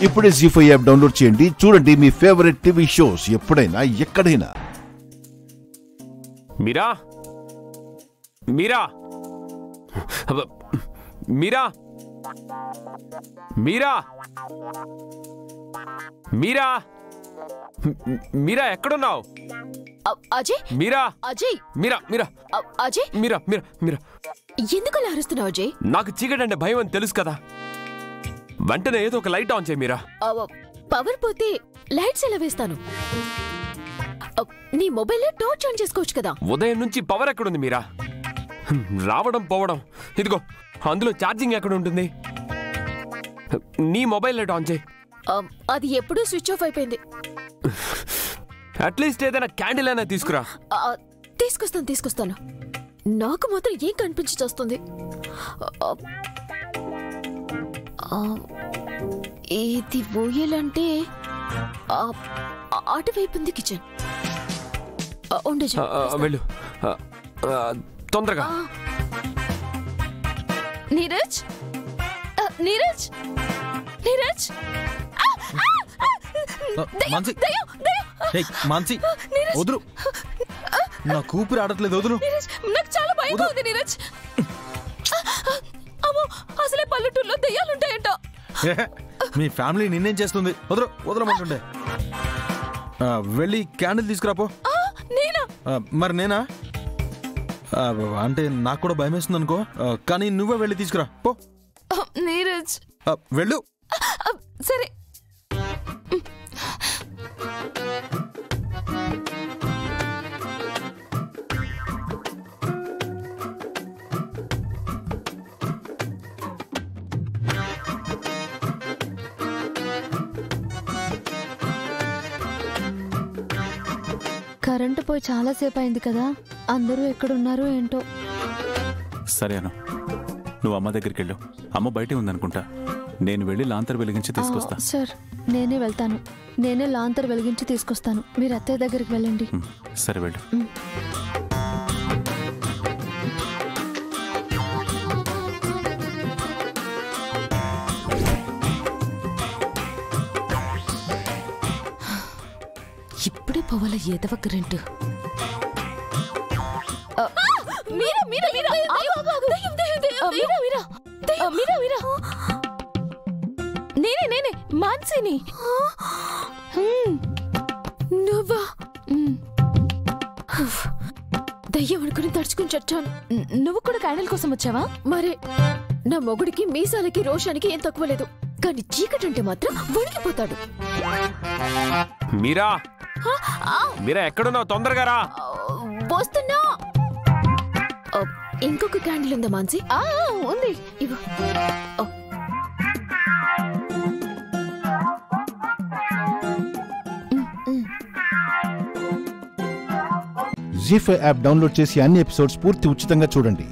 ఇప్పుడే జీ5 app download చేయండి. చూడండి మీ ఫేవరెట్ టీవీ షోస్ ఎప్పుడైనా ఎక్కడైనా. మీరా మీరా మీరా మీరా మీరా మీరా ఎక్కడున్నావు? అజయ్ మీరా అజయ్ మీరా మీరా అజయ్ మీరా మీరా మీరా ఎందుకు అలా అరుస్తున్నావు అజయ్? నాకు చీకటంటే భయం అని తెలుసు కదా. వెంటనే ఏదో ఒక లైట్ ఆన్ చేయి మీరా. పవర్ పోతే లైట్స్ ఎలా వేస్తాను? నీ మొబైల్లో టార్చ్ ఆన్ చేసుకోవచ్చు కదా. ఉదయం నుంచి పవర్ ఎక్కడుంది మీరా? రావడం పోవడం. ఇదిగో అందులో ఛార్జింగ్ ఎక్కడ ఉంటుంది? నీ మొబైల్ లైట్ ఆన్ చేయి. అది ఎప్పుడూ స్విచ్ ఆఫ్ అయిపోయింది. అట్లీస్ట్ ఏదైనా క్యాండిల్ అయినా తీసుకురా. తీసుకొస్తాను. నాకు మాత్రం ఏం కనిపించి వస్తుంది. ఇది ఊయలంటే అటువైపు ఉంది కిచెన్. వెళ్ళు తొందరగా. నీరజ్ నీరజ్ నీరజ్ మాన్సి వదులు, నా కూపిరి ఆడట్లేదు, వదులు. నాకు చాలా భయంగా ఉంది నీరజ్. అమ్మో, అసలే పల్లెటూరులో దెయ్యాలుంటాయంట. మీ ఫ్యామిలీ నిన్నేం చేస్తుంది? వదలమంటుండే. వెళ్ళి క్యాండిల్ తీసుకురాపో. నేనా? మరి నేనా? అంటే నాకు కూడా భయం వేస్తుంది అనుకో, కానీ నువ్వే వెళ్ళి తీసుకురా పో. నీరజ్ వెళ్ళు. సరే. కరెంటు పోయి చాలాసేపు అయింది కదా, అందరూ ఎక్కడున్నారో ఏంటో. సరే అను, నువ్వు అమ్మ దగ్గరికి వెళ్ళు. అమ్మ బయటే ఉందనుకుంటా. నేను వెళ్ళి లాంతర్ వెలిగించి తీసుకొస్తా. సార్ నేనే వెళ్తాను. నేనే లాంతర్ వెలిగించి తీసుకొస్తాను. మీరు అత్తయ్య దగ్గరికి వెళ్ళండి. సరే వెళ్ళు. ఇప్పుడే పోవాల ఏదవ కరెంటు. మీరా మీరా మీరా మీరా మీరా మీరా మీరా నేనే మాన్సిని. నువ్వా? దయ్యం అనుకుని తడుచుకుని చచ్చాను. నువ్వు కూడా క్యాండిల్ కోసం వచ్చావా? మరి నా మొగుడికి మీసాలకి రోషానికి ఏం తక్కువ లేదు, కానీ చీకటంటే మాత్రం వణికిపోతాడు. మీరా మీరా ఎక్కడున్నావు? తొందరగా రా. వస్తున్నా. ఇంకొక క్యాండిల్ ఉందా మాన్సి? ఉంది, ఇవ్వు. జీ5 యాప్ డౌన్లోడ్ చేసి అన్ని ఎపిసోడ్స్ పూర్తి ఉచితంగా చూడండి.